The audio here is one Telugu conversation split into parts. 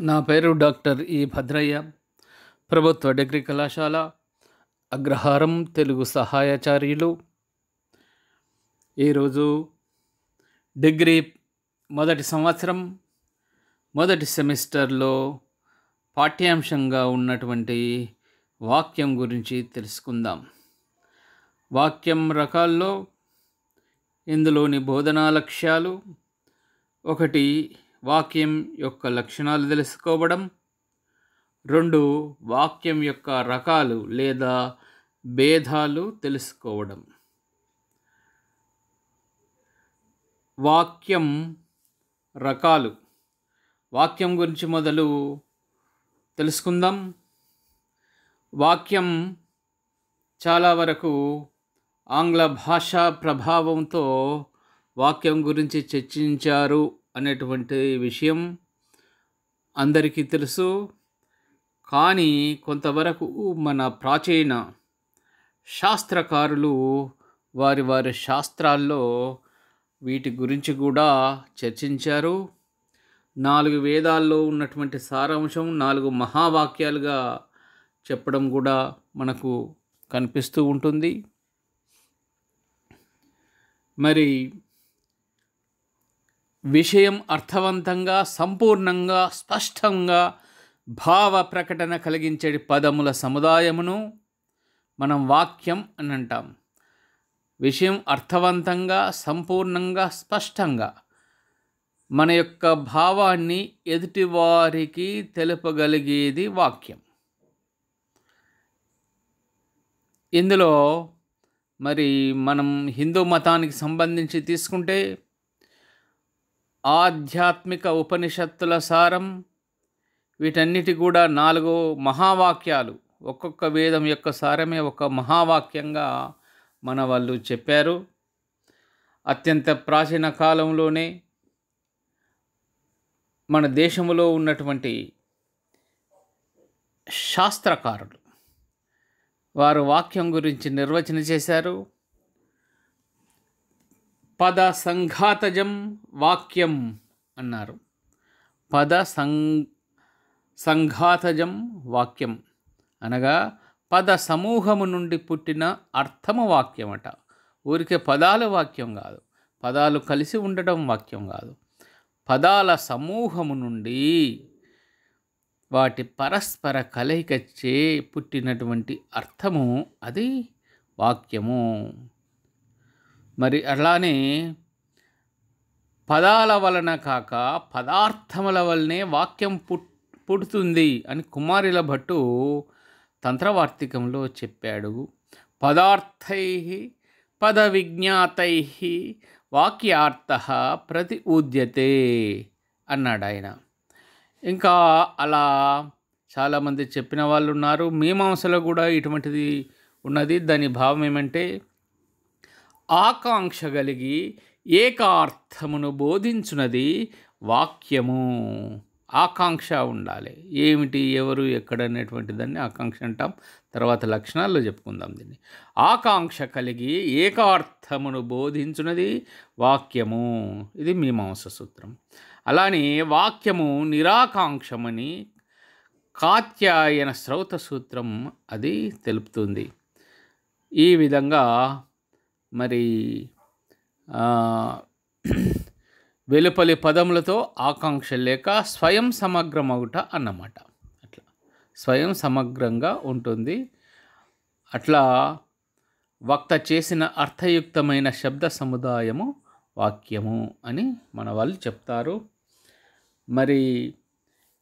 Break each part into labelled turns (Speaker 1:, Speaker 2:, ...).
Speaker 1: నా పేరు డాక్టర్ ఈ భద్రయ్య. ప్రభుత్వ డిగ్రీ కళాశాల అగ్రహారం తెలుగు సహాయాచార్యులు. ఈరోజు డిగ్రీ మొదటి సంవత్సరం మొదటి సెమిస్టర్లో పాఠ్యాంశంగా ఉన్నటువంటి వాక్యం గురించి తెలుసుకుందాం. వాక్యం రకాల్లో ఇందులోని బోధనా లక్ష్యాలు: 1. వాక్యం యొక్క లక్షణాలు తెలుసుకోవడం. 2. వాక్యం యొక్క రకాలు లేదా భేదాలు తెలుసుకోవడం. వాక్యం రకాలు. వాక్యం గురించి మొదలు తెలుసుకుందాం. వాక్యం చాలా వరకు ఆంగ్ల భాషా ప్రభావంతో వాక్యం గురించి చర్చించారు అనేటువంటి విషయం అందరికీ తెలుసు. కానీ కొంతవరకు మన ప్రాచీన శాస్త్రకారులు వారి శాస్త్రాల్లో వీటి గురించి కూడా చర్చించారు. 4 వేదాల్లో ఉన్నటువంటి సారాంశం 4 మహావాక్యాలుగా చెప్పడం కూడా మనకు కనిపిస్తూ ఉంటుంది. మరి విషయం అర్థవంతంగా, సంపూర్ణంగా, స్పష్టంగా భావ ప్రకటన కలిగించే పదముల సముదాయమును మనం వాక్యం అని అంటాం. విషయం అర్థవంతంగా, సంపూర్ణంగా, స్పష్టంగా మన యొక్క భావాన్ని ఎదుటివారికి తెలుపగలిగేది వాక్యం. ఇందులో మరి మనం హిందూ మతానికి సంబంధించి తీసుకుంటే ఆధ్యాత్మిక ఉపనిషత్తుల సారం, వీటన్నిటి కూడా 4 మహావాక్యాలు. ఒక్కొక్క వేదం యొక్క సారమే ఒక మహావాక్యంగా మన వాళ్ళు చెప్పారు. అత్యంత ప్రాచీన కాలంలోనే మన దేశంలో ఉన్నటువంటి శాస్త్రకారులు వారు వాక్యం గురించి నిర్వచన చేశారు. పద సంఘాతజం వాక్యం అన్నారు. పద సంఘాతజం వాక్యం అనగా పద సమూహము నుండి పుట్టిన అర్థము వాక్యం అట. ఊరికే పదాలు వాక్యం కాదు, పదాలు కలిసి ఉండడం వాక్యం కాదు. పదాల సమూహము నుండి వాటి పరస్పర కలయికచ్చే పుట్టినటువంటి అర్థము అది వాక్యము. మరి అలానే పదాల వలన కాక పదార్థముల వలనే వాక్యం పుడుతుంది అని కుమారిల భట్టు తంత్రవార్తికంలో చెప్పాడు. పదార్థై పద విజ్ఞాతై వాక్యార్థ ప్రతి ఊద్యతే అన్నాడు ఆయన. ఇంకా అలా చాలామంది చెప్పిన వాళ్ళు ఉన్నారు. మీమాంసలో కూడా ఇటువంటిది ఉన్నది. దాని భావం ఏమంటే, ఆకాంక్ష కలిగి ఏకార్థమును బోధించున్నది వాక్యము. ఆకాంక్ష ఉండాలి. ఏమిటి, ఎవరు, ఎక్కడ అనేటువంటి దాన్ని ఆకాంక్ష అంటాం. తర్వాత లక్షణాల్లో చెప్పుకుందాం దీన్ని. ఆకాంక్ష కలిగి ఏకార్థమును బోధించున్నది వాక్యము. ఇది మీమాంస సూత్రం. అలానే వాక్యము నిరాకాంక్షమని కాత్యాయన శ్రౌత సూత్రం అది తెలుపుతుంది. ఈ విధంగా మరి వెలుపలి పదములతో ఆకాంక్ష లేక స్వయం సమగ్రమగుట అన్నమాట. అట్లా స్వయం సమగ్రంగా ఉంటుంది. అట్లా వక్త చేసిన అర్థయుక్తమైన శబ్ద సముదాయము వాక్యము అని మన వాళ్ళు చెప్తారు. మరి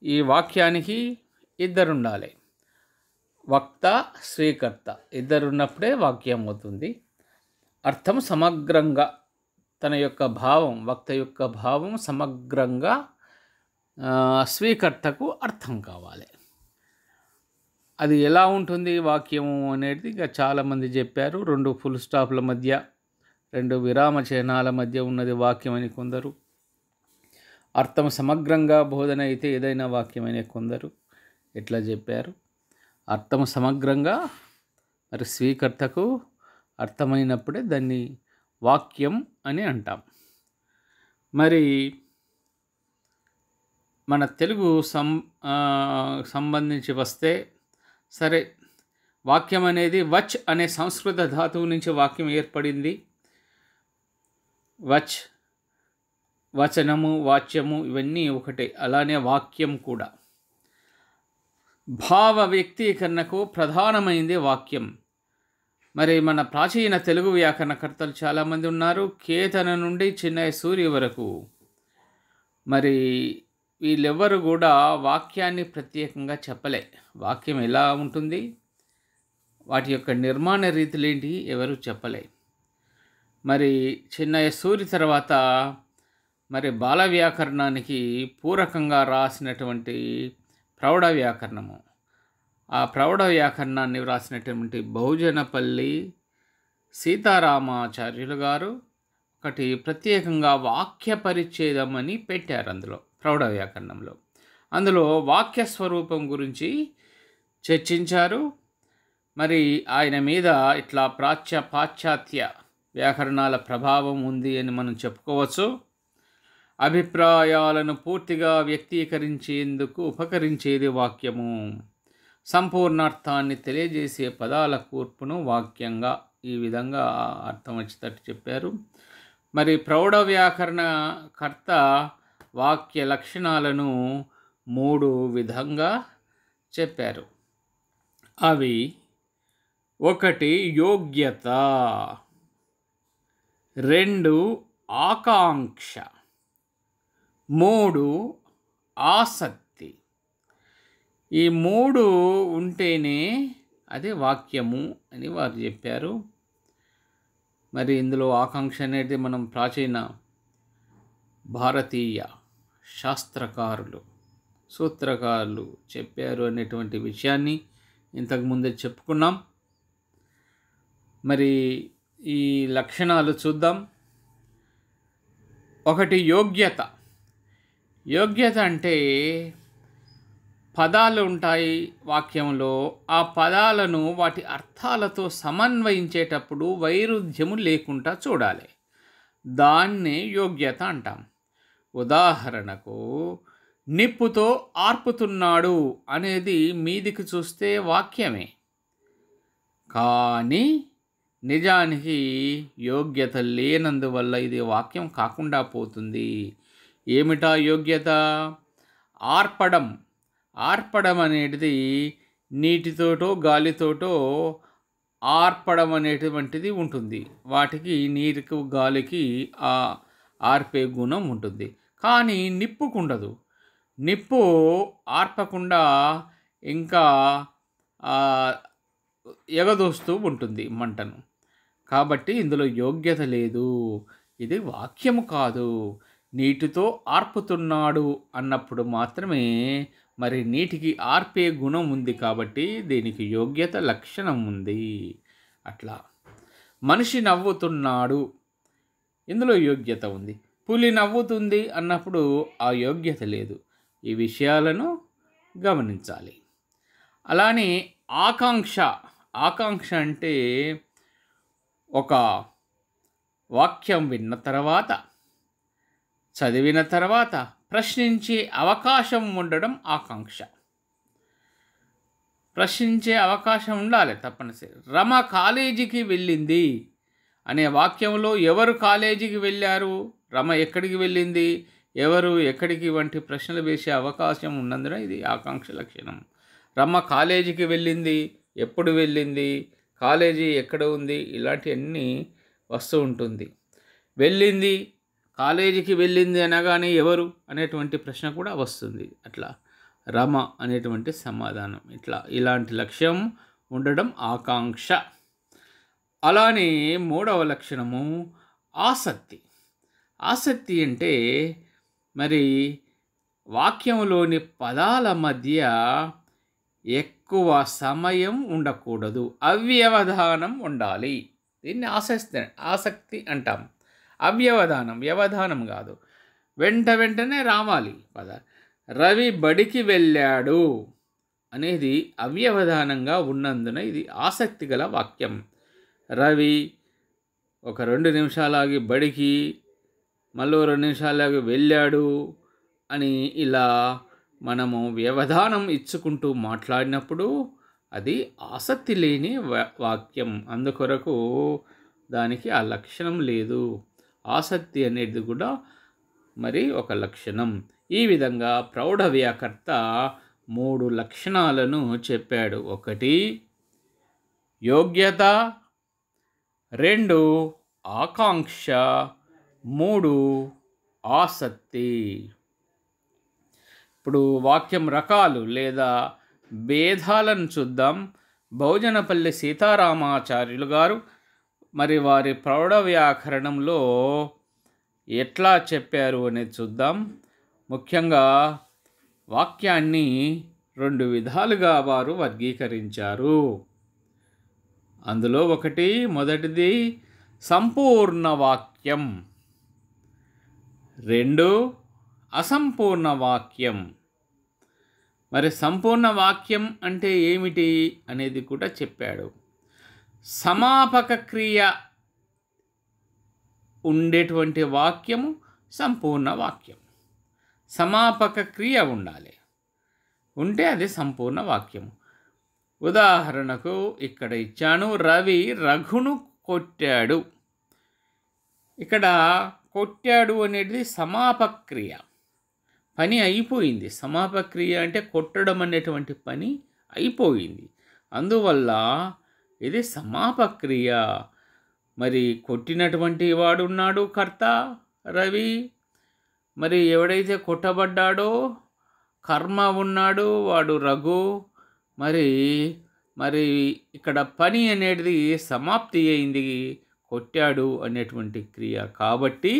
Speaker 1: ఈ వాక్యానికి 2 ఉండాలి. వక్త, స్వీకర్త ఇద్దరున్నప్పుడే వాక్యం అవుతుంది. అర్థం సమగ్రంగా తన యొక్క భావం, వక్త యొక్క భావం సమగ్రంగా స్వీకర్తకు అర్థం కావాలి. అది ఎలా ఉంటుంది వాక్యము అనేది ఇక చాలామంది చెప్పారు. 2 ఫుల్ స్టాప్ల మధ్య, 2 విరామ చిహ్నాల మధ్య ఉన్నది వాక్యం అని కొందరు. అర్థం సమగ్రంగా బోధన అయితే ఏదైనా వాక్యమని కొందరు ఇట్లా చెప్పారు. అర్థం సమగ్రంగా మరి స్వీకర్తకు అర్థమైనప్పుడే దాన్ని వాక్యం అని అంటాం. మరి మన తెలుగు సంబంధించి వస్తే సరే, వాక్యం అనేది వచ్ అనే సంస్కృత ధాతువు నుంచి వాక్యం ఏర్పడింది. వచ్, వచనము, వాచ్యము ఇవన్నీ ఒకటే. అలానే వాక్యం కూడా భావ వ్యక్తీకరణకు ప్రధానమైంది వాక్యం. మరి మన ప్రాచీన తెలుగు వ్యాకరణకర్తలు చాలామంది ఉన్నారు. కేతన నుండి చిన్నయ్య సూర్య వరకు. మరి వీళ్ళెవ్వరు కూడా వాక్యాన్ని ప్రత్యేకంగా చెప్పలే. వాక్యం ఎలా ఉంటుంది, వాటి యొక్క నిర్మాణ రీతులేంటి ఎవరు చెప్పలే. మరి చిన్నయ్య సూరి తర్వాత మరి బాల వ్యాకరణానికి పూరకంగా రాసినటువంటి ప్రౌఢ వ్యాకరణము, ఆ ప్రౌఢ వ్యాకరణాన్ని వ్రాసినటువంటి బహుజనపల్లి సీతారామాచార్యులు గారు ఒకటి ప్రత్యేకంగా వాక్య పరిచ్ఛేదం అని పెట్టారు అందులో, ప్రౌఢ వ్యాకరణంలో. అందులో వాక్య స్వరూపం గురించి చర్చించారు. మరి ఆయన మీద ఇట్లా పాశ్చాత్య వ్యాకరణాల ప్రభావం ఉంది అని మనం చెప్పుకోవచ్చు. అభిప్రాయాలను పూర్తిగా వ్యక్తీకరించేందుకు ఉపకరించేది వాక్యము. సంపూర్ణార్థాన్ని తెలియజేసే పదాల కూర్పును వాక్యంగా, ఈ విధంగా అర్థం వచ్చేటట్టు చెప్పారు. మరి ప్రౌఢ వ్యాకరణ కర్త వాక్య లక్షణాలను 3 విధంగా చెప్పారు. అవి 1 యోగ్యత, 2 ఆకాంక్ష, 3 ఆసక్తి. ఈ 3 ఉంటేనే అది వాక్యము అని వారు చెప్పారు. మరి ఇందులో ఆకాంక్ష అనేది మనం ప్రాచీన భారతీయ శాస్త్రకారులు, సూత్రకారులు చెప్పారు అనేటువంటి విషయాన్ని ఇంతకుముందే చెప్పుకున్నాం. మరి ఈ లక్షణాలు చూద్దాం. 1 యోగ్యత. యోగ్యత అంటే పదాలు ఉంటాయి వాక్యంలో. ఆ పదాలను వాటి అర్థాలతో సమన్వయించేటప్పుడు వైరుధ్యము లేకుండా చూడాలి. దాన్నే యోగ్యత అంటాం. ఉదాహరణకు, నిప్పుతో ఆర్పుతున్నాడు అనేది మీదికి చూస్తే వాక్యమే, కానీ నిజానికి యోగ్యత లేనందువల్ల ఇది వాక్యం కాకుండా పోతుంది. ఏమిటా యోగ్యత? ఆర్పడం. ఆర్పడం అనేది నీటితోటో గాలితోటో ఆర్పడం అనేటువంటిది ఉంటుంది. వాటికి నీరుకు గాలికి ఆ ఆర్పే గుణం ఉంటుంది, కానీ నిప్పుకుండదు. నిప్పు ఆర్పకుండా ఇంకా ఎగదోస్తూ ఉంటుంది మంటను. కాబట్టి ఇందులో యోగ్యత లేదు. ఇది వాక్యము కాదు. నీటితో ఆర్పుతున్నాడు అన్నప్పుడు మాత్రమే మరి నీటికి ఆర్పే గుణం ఉంది, కాబట్టి దీనికి యోగ్యత లక్షణం ఉంది. అట్లా మనిషి నవ్వుతున్నాడు, ఇందులో యోగ్యత ఉంది. పులి నవ్వుతుంది అన్నప్పుడు ఆ యోగ్యత లేదు. ఈ విషయాలను గమనించాలి. అలానే ఆకాంక్ష. ఆకాంక్ష అంటే ఒక వాక్యం విన్న తర్వాత, చదివిన తర్వాత ప్రశ్నించే అవకాశం ఉండడం ఆకాంక్ష. ప్రశ్నించే అవకాశం ఉండాలి తప్పనిసరి. రమ కాలేజీకి వెళ్ళింది అనే వాక్యంలో ఎవరు కాలేజీకి వెళ్ళారు, రమ ఎక్కడికి వెళ్ళింది, ఎవరు ఎక్కడికి వంటి ప్రశ్నలు వేసే అవకాశం ఉన్నందున ఇది ఆకాంక్ష లక్షణం. రమ కాలేజీకి వెళ్ళింది, ఎప్పుడు వెళ్ళింది, కాలేజీ ఎక్కడ ఉంది, ఇలాంటివన్నీ వస్తూ ఉంటుంది. వెళ్ళింది, కాలేజీకి వెళ్ళింది అనగానే ఎవరు అనేటువంటి ప్రశ్న కూడా వస్తుంది. అట్లా రమ అనేటువంటి సమాధానం. ఇలాంటి లక్ష్యం ఉండడం ఆకాంక్ష. అలానే 3వ లక్షణము ఆసక్తి. ఆసక్తి అంటే మరి వాక్యంలోని పదాల మధ్య ఎక్కువ సమయం ఉండకూడదు, అవ్యవధానం ఉండాలి. దీన్ని ఆసక్తి అంటాం. అవ్యవధానం, వ్యవధానం కాదు, వెంటనే రావాలి పద. రవి బడికి వెళ్ళాడు అనేది అవ్యవధానంగా ఉన్నందున ఇది ఆసక్తి గల వాక్యం. రవి ఒక 2 నిమిషాలాగి బడికి, మళ్ళీ 2 నిమిషాలాగి వెళ్ళాడు అని ఇలా మనము వ్యవధానం ఇచ్చుకుంటూ మాట్లాడినప్పుడు అది ఆసక్తి లేని వాక్యం. అందుకొరకు దానికి ఆ లక్షణం లేదు. ఆసక్తి అనేది కూడా మరి ఒక లక్షణం. ఈ విధంగా ప్రౌఢ వ్యాకర్త 3 లక్షణాలను చెప్పాడు. 1 యోగ్యత, 2 ఆకాంక్ష, 3 ఆసక్తి. ఇప్పుడు వాక్యం రకాలు లేదా భేదాలను చూద్దాం. బహుజనపల్లి సీతారామాచార్యులు గారు మరి వారి ప్రౌఢ వ్యాకరణంలో ఎట్లా చెప్పారు అనేది చూద్దాం. ముఖ్యంగా వాక్యాన్ని 2 విధాలుగా వారు వర్గీకరించారు. అందులో మొదటిది సంపూర్ణ వాక్యం, 2 అసంపూర్ణ వాక్యం. మరి సంపూర్ణ వాక్యం అంటే ఏమిటి అనేది కూడా చెప్పాడు. సమాపక క్రియ ఉండేటువంటి వాక్యము సంపూర్ణ వాక్యం. సమాపక క్రియ ఉండాలి, ఉంటే అది సంపూర్ణ వాక్యము. ఉదాహరణకు ఇక్కడ ఇచ్చాను, రవి రఘును కొట్టాడు. ఇక్కడ కొట్టాడు అనేది సమాపక క్రియ, పని అయిపోయింది. సమాపక క్రియ అంటే కొట్టడం అనేటువంటి పని అయిపోయింది. అందువల్ల ఇది సమాపక క్రియ. మరి కొట్టినటువంటి వాడు ఉన్నాడు కర్త రవి, మరి ఎవడైతే కొట్టబడ్డాడో కర్మ ఉన్నాడు వాడు రఘు. మరి ఇక్కడ పని అనేది సమాప్తి అయింది, కొట్టాడు అనేటువంటి క్రియ. కాబట్టి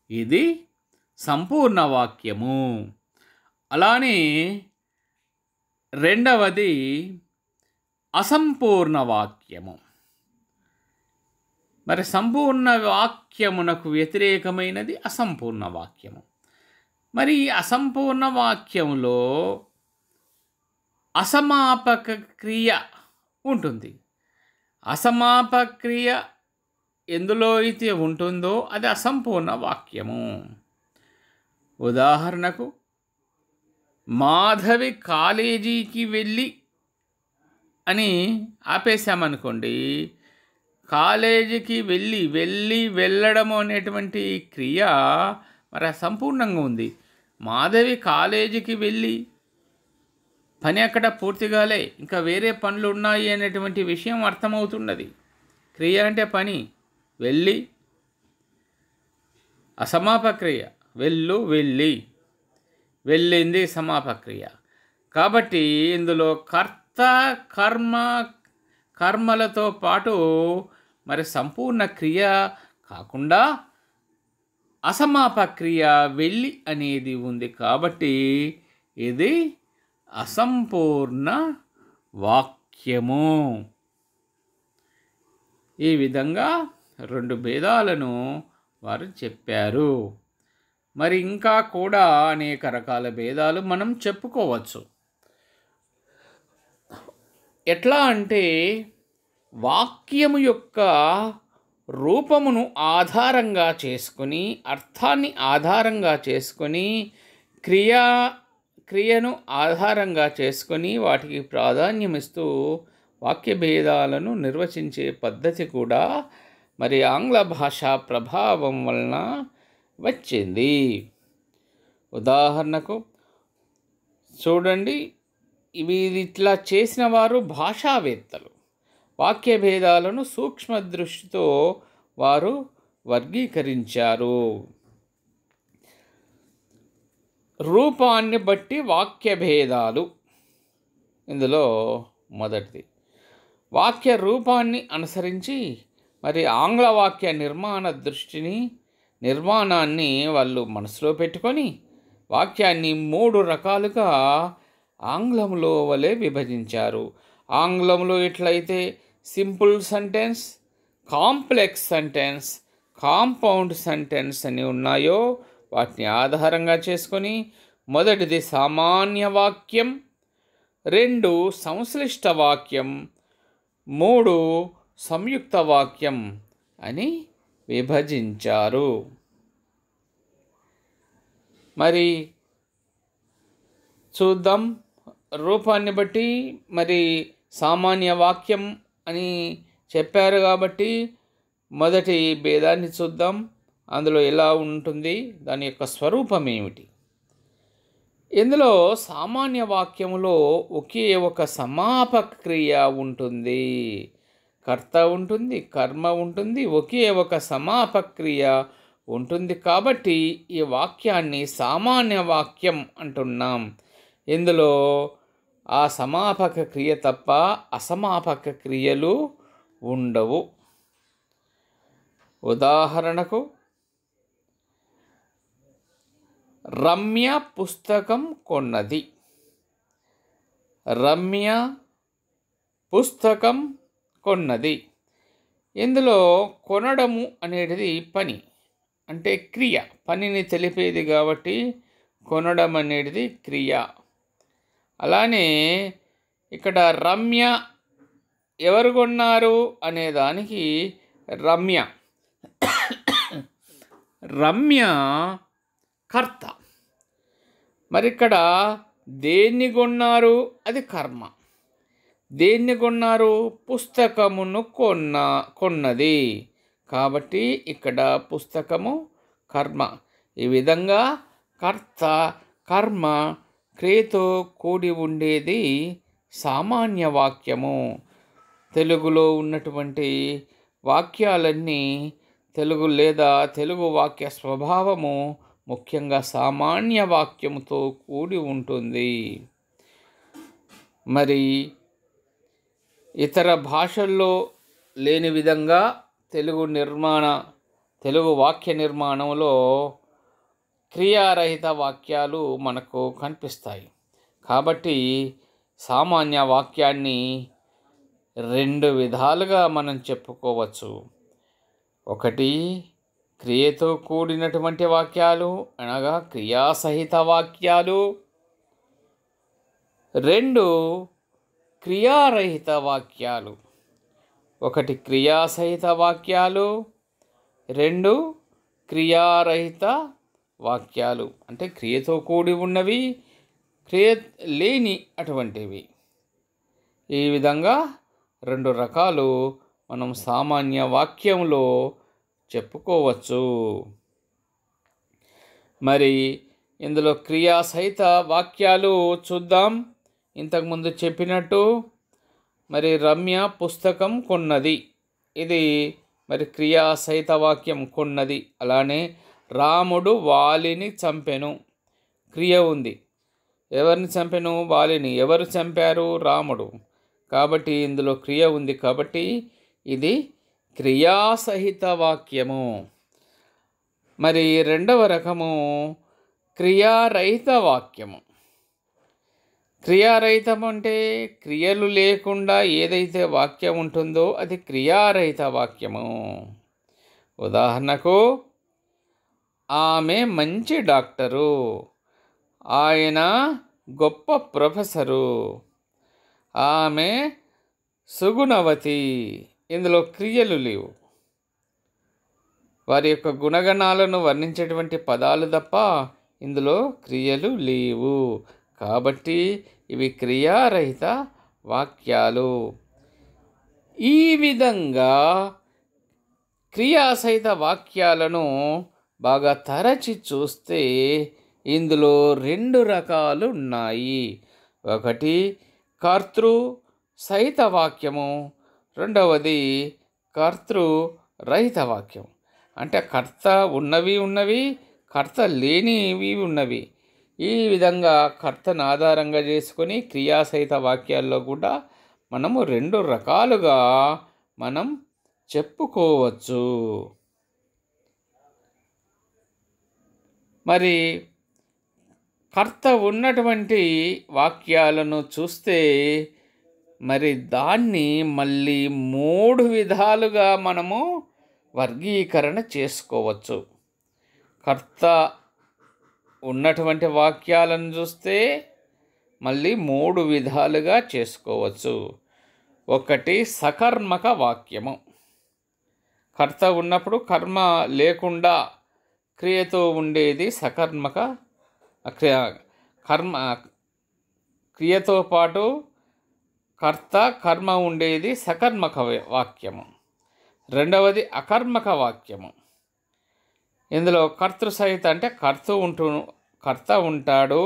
Speaker 1: ఇది సంపూర్ణ వాక్యము. అలానే రెండవది అసంపూర్ణ వాక్యము. మరి సంపూర్ణ వాక్యమునకు వ్యతిరేకమైనది అసంపూర్ణ వాక్యము. మరి అసంపూర్ణ వాక్యములో అసమాపక క్రియ ఉంటుంది. అసమాపక క్రియ ఎందులో అయితే ఉంటుందో అది అసంపూర్ణ వాక్యము. ఉదాహరణకు మాధవి కాలేజీకి వెళ్ళి అని ఆపేశామనుకోండి, కాలేజీకి వెళ్ళడము అనేటువంటి క్రియ మరి అసంపూర్ణంగా ఉంది. మాధవి కాలేజీకి వెళ్ళి పని అక్కడ పూర్తిగాలే, ఇంకా వేరే పనులు ఉన్నాయి అనేటువంటి విషయం అర్థమవుతున్నది. క్రియ అంటే పని, వెళ్ళి అసమాపక క్రియ, వెళ్ళింది సమాపక క్రియ. కాబట్టి ఇందులో కర్త కర్మలతో పాటు మరి సంపూర్ణ క్రియ కాకుండా అసమాపక క్రియ వెళ్ళి అనేది ఉంది. కాబట్టి ఇది అసంపూర్ణ వాక్యము. ఈ విధంగా 2 భేదాలను వారు చెప్పారు. మరి ఇంకా కూడా అనేక రకాల భేదాలు మనం చెప్పుకోవచ్చు. ఎట్లా అంటే వాక్యము యొక్క రూపమును ఆధారంగా చేసుకొని, అర్థాన్ని ఆధారంగా చేసుకొని, క్రియను ఆధారంగా చేసుకొని వాటికి ప్రాధాన్యం ఇస్తూ వాక్య భేదాలను నిర్వచించే పద్ధతి కూడా మరి ఆంగ్ల భాషా ప్రభావం వలన వచ్చింది. ఉదాహరణకు చూడండి, ఇట్లా చేసిన వారు భాషావేత్తలు. వాక్య భేదాలను సూక్ష్మ దృష్టితో వారు వర్గీకరించారు. రూపాన్ని బట్టి వాక్య భేదాలు. ఇందులో మొదటిది వాక్య రూపాన్ని అనుసరించి మరి ఆంగ్ల వాక్య నిర్మాణాన్ని వాళ్ళు మనసులో పెట్టుకొని వాక్యాన్ని 3 రకాలుగా ఆంగ్లంలో వలె విభజించారు. ఆంగ్లంలో ఎట్లయితే simple sentence, complex sentence, compound sentence అని ఉన్నాయో వాటిని ఆధారంగా చేసుకొని మొదటిది సామాన్య వాక్యం, 2 సంశ్లిష్ట వాక్యం, 3 సంయుక్త వాక్యం అని విభజించారు. మరి చూద్దాం. రూపాన్ని బట్టి మరి సామాన్య వాక్యం అని చెప్పారు కాబట్టి మొదటి భేదాన్ని చూద్దాం. అందులో ఎలా ఉంటుంది, దాని యొక్క స్వరూపం ఏమిటి. ఇందులో సామాన్య వాక్యములో ఒకే ఒక సమాపక క్రియ ఉంటుంది. కర్త ఉంటుంది, కర్మ ఉంటుంది, ఒకే ఒక సమాపక క్రియ ఉంటుంది. కాబట్టి ఈ వాక్యాన్ని సామాన్య వాక్యం అంటున్నాం. ఇందులో ఆ సమాపక క్రియ తప్ప అసమాపక క్రియలు ఉండవు. ఉదాహరణకు, రమ్య పుస్తకం కొన్నది. రమ్య పుస్తకం కొన్నది. ఇందులో కొనడము అనేది పని, అంటే క్రియ, పనిని తెలిపేది కాబట్టి కొనడం అనేది క్రియ. అలానే ఇక్కడ రమ్య ఎవరు కొన్నారు అనేదానికి రమ్య రమ్య కర్త. మరి ఇక్కడ దేన్ని కొన్నారు, అది కర్మ. దేన్ని కొన్నారు, పుస్తకమును కొన్నది. కాబట్టి ఇక్కడ పుస్తకము కర్మ. ఈ విధంగా కర్త కర్మ క్రియతో కూడి ఉండేది సామాన్య వాక్యము. తెలుగులో ఉన్నటువంటి వాక్యాలన్నీ తెలుగు లేదా తెలుగు వాక్య స్వభావము ముఖ్యంగా సామాన్య వాక్యముతో కూడి ఉంటుంది. మరి ఇతర భాషల్లో లేని విధంగా తెలుగు వాక్య నిర్మాణంలో క్రియారహిత వాక్యాలు మనకు కనిపిస్తాయి. కాబట్టి సామాన్య వాక్యాన్ని రెండు విధాలుగా మనం చెప్పుకోవచ్చు. ఒకటి, క్రియతో కూడినటువంటి వాక్యాలు అనగా క్రియాసహిత వాక్యాలు. రెండు, క్రియారహిత వాక్యాలు. ఒకటి క్రియాసహిత వాక్యాలు, రెండు క్రియారహిత వాక్యాలు. అంటే క్రియతో కూడి ఉన్నవి, క్రియ లేని అటువంటివి. ఈ విధంగా రెండు రకాలు మనం సామాన్య వాక్యంలో చెప్పుకోవచ్చు. మరి ఇందులో క్రియాసహిత వాక్యాలు చూద్దాం. ఇంతకుముందు చెప్పినట్టు మరి రమ్య పుస్తకం కొన్నది, ఇది మరి క్రియాసహిత వాక్యం, కొన్నది. అలానే రాముడు వాలిని చంపెను, క్రియ ఉంది. ఎవరిని చంపెను? వాలిని. ఎవరు చంపారు? రాముడు. కాబట్టి ఇందులో క్రియ ఉంది. కాబట్టి ఇది క్రియాసహిత వాక్యము. మరి రెండవ రకము క్రియారహిత వాక్యము. క్రియారహితం అంటే క్రియలు లేకుండా ఏదైతే వాక్యం ఉంటుందో అది క్రియారహిత వాక్యము. ఉదాహరణకు, ఆమె మంచి డాక్టరు, ఆయన గొప్ప ప్రొఫెసరు, ఆమె సుగుణవతి. ఇందులో క్రియలు లేవు. వారి యొక్క గుణగణాలను వర్ణించేటువంటి పదాలు తప్ప ఇందులో క్రియలు లేవు. కాబట్టి ఇవి క్రియారహిత వాక్యాలు. ఈ విధంగా క్రియాసహిత వాక్యాలను బాగా తరచి చూస్తే ఇందులో రెండు రకాలు ఉన్నాయి. ఒకటి కర్తృ సహిత వాక్యము, రెండవది కర్తృ రహిత వాక్యం. అంటే కర్త ఉన్నవి, కర్త లేనివి ఉన్నవి. ఈ విధంగా కర్తను ఆధారంగా చేసుకొని క్రియాసహిత వాక్యాల్లో కూడా మనము రెండు రకాలుగా మనం చెప్పుకోవచ్చు. మరి కర్త ఉన్నటువంటి వాక్యాలను చూస్తే మరి దాన్ని మళ్ళీ మూడు విధాలుగా మనము వర్గీకరణ చేసుకోవచ్చు. కర్త ఉన్నటువంటి వాక్యాలను చూస్తే మళ్ళీ మూడు విధాలుగా చేసుకోవచ్చు. ఒకటి సకర్మక వాక్యము. కర్త ఉన్నప్పుడు కర్మ లేకుండా క్రియతో ఉండేది సకర్మక కర్మ క్రియతో పాటు కర్త కర్మ ఉండేది సకర్మక వాక్యము. రెండవది అకర్మక వాక్యము. ఇందులో కర్తృసహిత అంటే కర్త ఉంటాడు,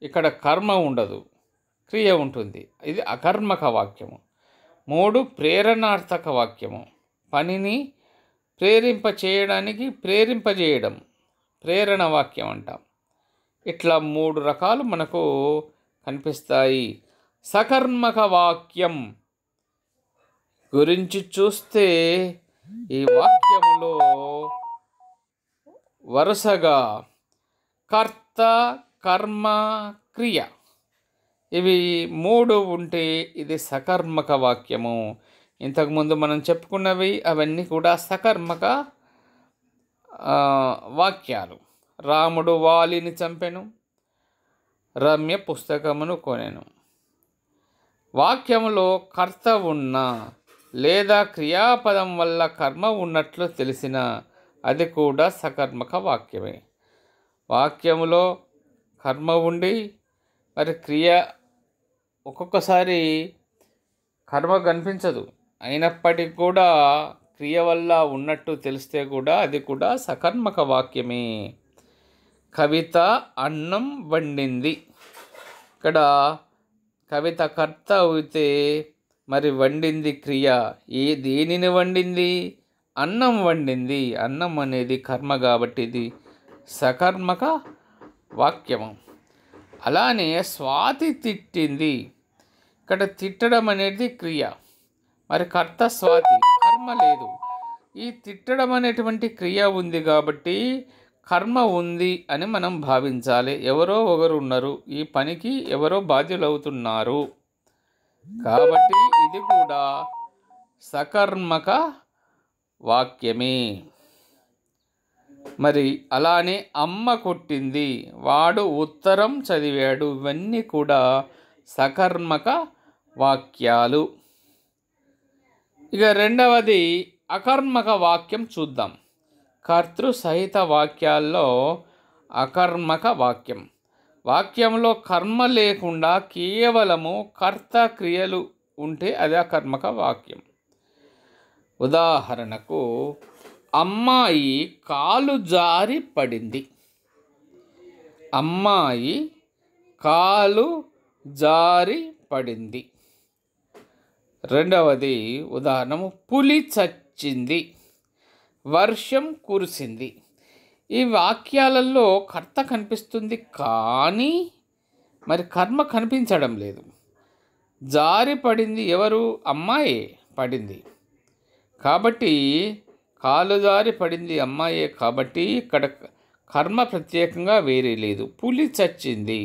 Speaker 1: ఇక్కడ కర్మ ఉండదు, క్రియ ఉంటుంది. ఇది అకర్మక వాక్యము. 3 ప్రేరణార్థక వాక్యము. పనిని ప్రేరింపజేయడం ప్రేరణ వాక్యం అంటాం. ఇట్లా 3 రకాలు మనకు కనిపిస్తాయి. సకర్మక వాక్యం గురించి చూస్తే ఈ వాక్యములో వరుసగా కర్త, కర్మ, క్రియ ఇవి 3 ఉంటే ఇది సకర్మక వాక్యము. ఇంతకుముందు మనం చెప్పుకున్నవి అవన్నీ కూడా సకర్మక వాక్యాలు. రాముడు వాలిని చంపెను, రమ్య పుస్తకమును కొనెను. వాక్యములో కర్త ఉన్నా లేదా క్రియాపదం వల్ల కర్మ ఉన్నట్లు తెలిసిన అది కూడా సకర్మక వాక్యమే. వాక్యములో కర్మ ఉండి మరి క్రియ ఒక్కొక్కసారి కర్మ కనిపించదు, అయినప్పటికీ కూడా క్రియ వల్ల ఉన్నట్టు తెలిస్తే కూడా అది కూడా సకర్మక వాక్యమే. కవిత అన్నం వండింది. ఇక్కడ కవిత కర్త అయితే మరి వండింది క్రియ. దేనిని వండింది? అన్నం వండింది. అన్నం అనేది కర్మ కాబట్టి ఇది సకర్మక వాక్యము. అలానే స్వాతి తిట్టింది. ఇక్కడ తిట్టడం అనేది క్రియ, మరి కర్త స్వాతి, కర్మ లేదు. ఈ తిట్టడం అనేటువంటి క్రియ ఉంది కాబట్టి కర్మ ఉంది అని మనం భావించాలి. ఎవరో ఒకరు ఉన్నారు, ఈ పనికి ఎవరో బాధ్యులవుతున్నారు కాబట్టి ఇది కూడా సకర్మక వాక్యమే. మరి అలానే అమ్మ కొట్టింది, వాడు ఉత్తరం చదివాడు. ఇవన్నీ కూడా సకర్మక వాక్యాలు. ఇక రెండవది అకర్మక వాక్యం చూద్దాం. కర్తృ సహిత వాక్యాల్లో అకర్మక వాక్యం. వాక్యంలో కర్మ లేకుండా కేవలము కర్త క్రియలు ఉంటే అది అకర్మక వాక్యం. ఉదాహరణకు అమ్మాయి కాలు జారి పడింది. అమ్మాయి కాలు జారి పడింది. రెండవది ఉదాహరణము పులి చచ్చింది, వర్షం కురిసింది. ఈ వాక్యాలలో కర్త కనిపిస్తుంది కానీ మరి కర్మ కనిపించడం లేదు. జారి పడింది ఎవరు? అమ్మాయే పడింది కాబట్టి, కాలు జారి పడింది అమ్మాయే కాబట్టి ఇక్కడ కర్మ ప్రత్యేకంగా వేరే లేదు. పులి చచ్చింది,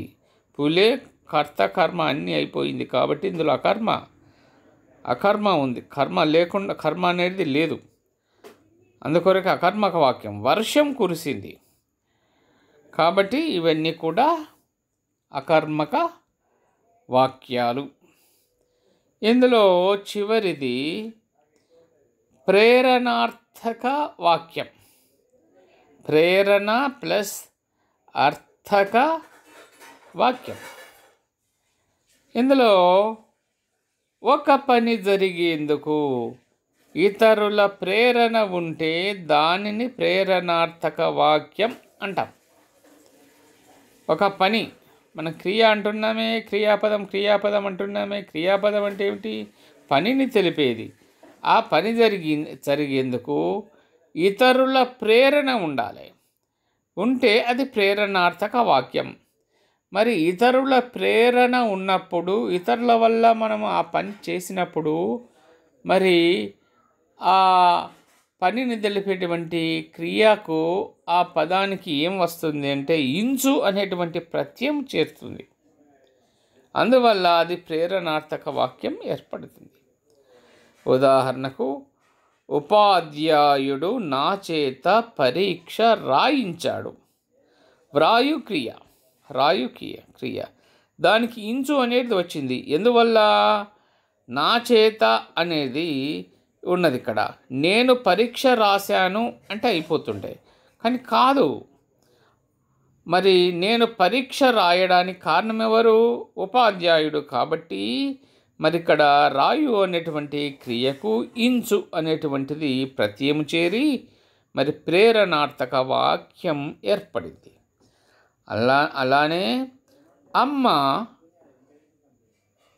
Speaker 1: పులే కర్త కర్మ అన్నీ అయిపోయింది కాబట్టి ఇందులో అకర్మ ఉంది. కర్మ లేకుండా కర్మ అనేది లేదు, అందుకొరకు అకర్మక వాక్యం. వర్షం కురిసింది కాబట్టి ఇవన్నీ కూడా అకర్మక వాక్యాలు. ఇందులో చివరిది ప్రేరణార్థక వాక్యం. ప్రేరణ ప్లస్ అర్థక వాక్యం. ఇందులో ఒక పని జరిగేందుకు ఇతరుల ప్రేరణ ఉంటే దానిని ప్రేరణార్థక వాక్యం అంటాం. ఒక పని, మనం క్రియ అంటున్నామే, క్రియాపదం అంటున్నామే. క్రియాపదం అంటే ఏమిటి? పనిని తెలిపేది. ఆ పని జరిగేందుకు ఇతరుల ప్రేరణ ఉంటే అది ప్రేరణార్థక వాక్యం. మరి ఇతరుల ప్రేరణ ఉన్నప్పుడు, ఇతరుల వల్ల మనం ఆ పని చేసినప్పుడు మరి ఆ పనిని తెలిపేటువంటి క్రియకు ఆ పదానికి ఏం వస్తుంది అంటే ఇంచు అనేటువంటి ప్రత్యయం చేరుతుంది. అందువల్ల అది ప్రేరణార్థక వాక్యం ఏర్పడుతుంది. ఉదాహరణకు ఉపాధ్యాయుడు నా చేత పరీక్ష రాయించాడు. వ్రాయు క్రియ దానికి ఇంచు అనేది వచ్చింది. ఎందువల్ల? నా చేత అనేది ఉన్నది ఇక్కడ. నేను పరీక్ష రాశాను అంటే అయిపోతుంటాయి కానీ కాదు. మరి నేను పరీక్ష రాయడానికి కారణం ఎవరు? ఉపాధ్యాయుడు. కాబట్టి మరి ఇక్కడ రాయు అనేటువంటి క్రియకు ఇంచు అనేటువంటిది ప్రత్యయం చేరి మరి ప్రేరణార్థక వాక్యం ఏర్పడింది. అలానే అమ్మ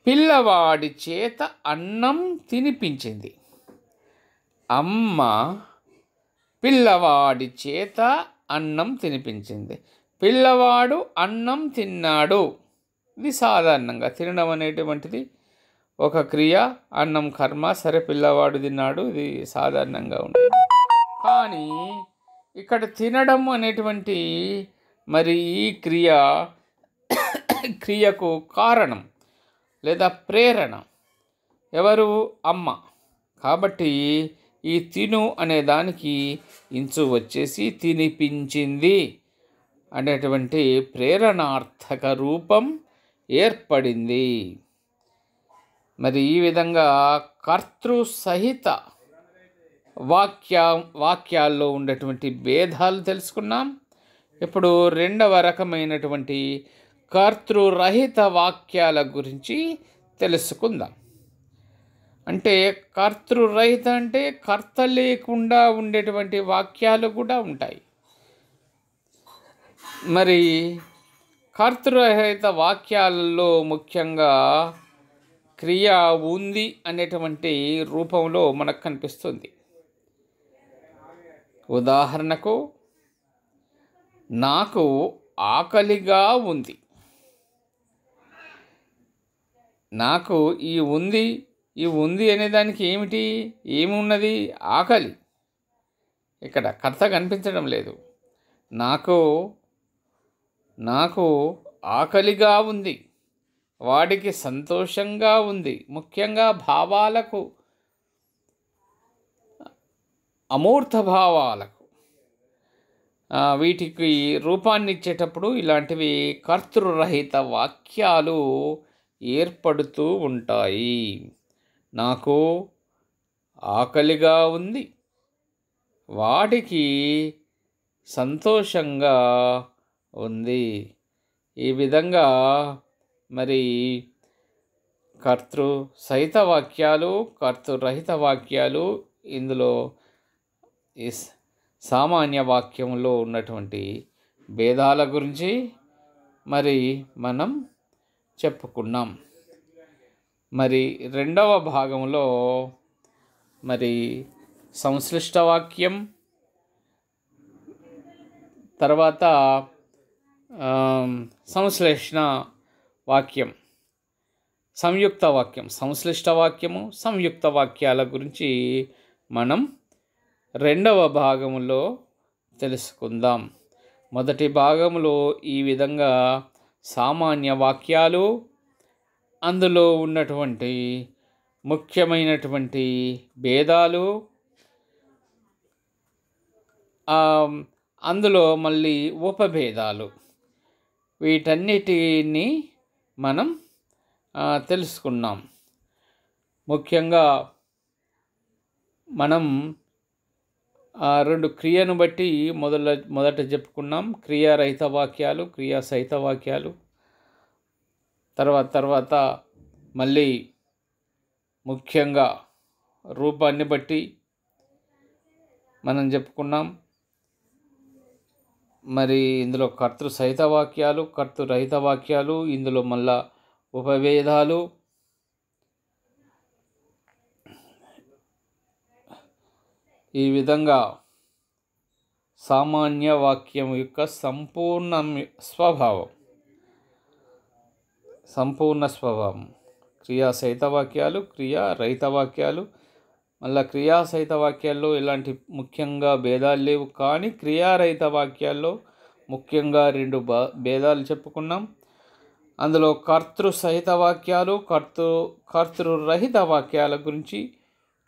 Speaker 1: పిల్లవాడి చేత అన్నం తినిపించింది. అమ్మ పిల్లవాడి చేత అన్నం తినిపించింది. పిల్లవాడు అన్నం తిన్నాడు. ఇది సాధారణంగా తినడం అనేటువంటిది ఒక క్రియ, అన్నం కర్మ. సరే, పిల్లవాడు తిన్నాడు, ఇది సాధారణంగా ఉండేది. కానీ ఇక్కడ తినడం అనేటువంటి మరి ఈ క్రియకు కారణం లేదా ప్రేరణ ఎవరు? అమ్మ. కాబట్టి ఈ తిను అనే దానికి ఇంచు వచ్చేసి తినిపించింది అనేటువంటి ప్రేరణార్థక రూపం ఏర్పడింది. మరి ఈ విధంగా కర్తృసహిత వాక్యాల్లో ఉండేటువంటి భేదాలు తెలుసుకున్నాం. ఇప్పుడు రెండవ రకమైనటువంటి కర్తృరహిత వాక్యాల గురించి తెలుసుకుందాం. అంటే కర్తృరహిత అంటే కర్త లేకుండా ఉండేటువంటి వాక్యాలు కూడా ఉంటాయి. మరి కర్తృరహిత వాక్యాలలో ముఖ్యంగా క్రియ ఉంది అనేటువంటి రూపంలో మనకు కనిపిస్తుంది. ఉదాహరణకు, నాకు ఆకలిగా ఉంది. నాకు ఈ ఉంది అనేదానికి ఏమున్నది? ఆకలి. ఇక్కడ కర్త కనిపించడం లేదు. నాకు ఆకలిగా ఉంది. వాడికి సంతోషంగా ఉంది. ముఖ్యంగా భావాలకు, అమూర్త భావాలకు వీటికి రూపాన్ని ఇచ్చేటప్పుడు ఇలాంటివి కర్తృరహిత వాక్యాలు ఏర్పడుతూ ఉంటాయి. నాకు ఆకలిగా ఉంది, వాడికి సంతోషంగా ఉంది. ఈ విధంగా మరి కర్తృ సహిత వాక్యాలు, కర్తృరహిత వాక్యాలు ఇందులో ఈ సామాన్య వాక్యంలో ఉన్నటువంటి భేదాల గురించి మరి మనం చెప్పుకున్నాం. మరి రెండవ భాగంలో మరి సంశ్లిష్ట వాక్యం, తర్వాత సంశ్లేషణ వాక్యం, సంయుక్త వాక్యం, సంశ్లిష్ట వాక్యము, సంయుక్త వాక్యాల గురించి మనం రెండవ భాగంలో తెలుసుకుందాం. మొదటి భాగంలో ఈ విధంగా సామాన్య వాక్యాలు, అందులో ఉన్నటువంటి ముఖ్యమైనటువంటి భేదాలు, అందులో మళ్ళీ ఉపభేదాలు, వీటన్నిటిని మనం తెలుసుకున్నాం. ముఖ్యంగా మనం రెండు క్రియను బట్టి మొదట చెప్పుకున్నాం. క్రియారహిత వాక్యాలు, క్రియాసహిత వాక్యాలు. తర్వాత మళ్ళీ ముఖ్యంగా రూపాన్ని బట్టి మనం చెప్పుకున్నాం. మరి ఇందులో కర్తృసహిత వాక్యాలు, కర్తృరహిత వాక్యాలు, ఇందులో మళ్ళా ఉపభేదాలు. ఈ విధంగా సామాన్య వాక్యం యొక్క సంపూర్ణ స్వభావం క్రియాసహిత వాక్యాలు, క్రియారహిత వాక్యాలు. మళ్ళీ క్రియాసహిత వాక్యాల్లో ఇలాంటి ముఖ్యంగా భేదాలు లేవు. కానీ క్రియారహిత వాక్యాల్లో ముఖ్యంగా రెండు భేదాలు చెప్పుకున్నాం. అందులో కర్తృసహిత వాక్యాలు, కర్తృరహిత వాక్యాల గురించి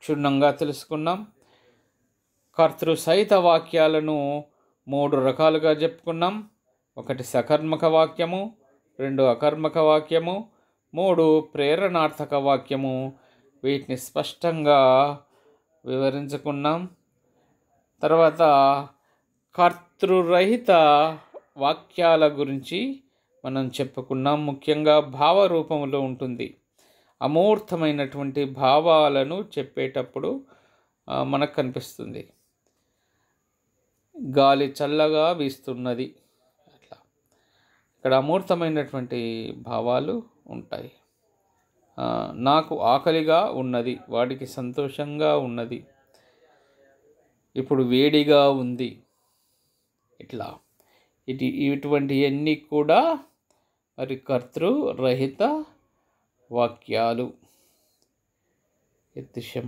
Speaker 1: క్షుణ్ణంగా తెలుసుకున్నాం. కర్తృసహిత వాక్యాలను 3 రకాలుగా చెప్పుకున్నాం. 1 సకర్మక వాక్యము, 2 అకర్మక వాక్యము, 3 ప్రేరణార్థక వాక్యము. వీటిని స్పష్టంగా వివరించుకున్నాం. తర్వాత కర్తృరహిత వాక్యాల గురించి మనం చెప్పుకున్నాం. ముఖ్యంగా భావ రూపంలో ఉంటుంది. అమూర్తమైనటువంటి భావాలను చెప్పేటప్పుడు మనకు కనిపిస్తుంది. గాలి చల్లగా వీస్తున్నది, అట్లా ఇక్కడ అమూర్తమైనటువంటి భావాలు ఉంటాయి. నాకు ఆకలిగా ఉన్నది, వాడికి సంతోషంగా ఉన్నది. ఇప్పుడు వేడిగా ఉంది, ఇట్లా ఇటువంటివన్నీ కూడా మరి కర్తృరహిత వాక్యాలు. యతిశం.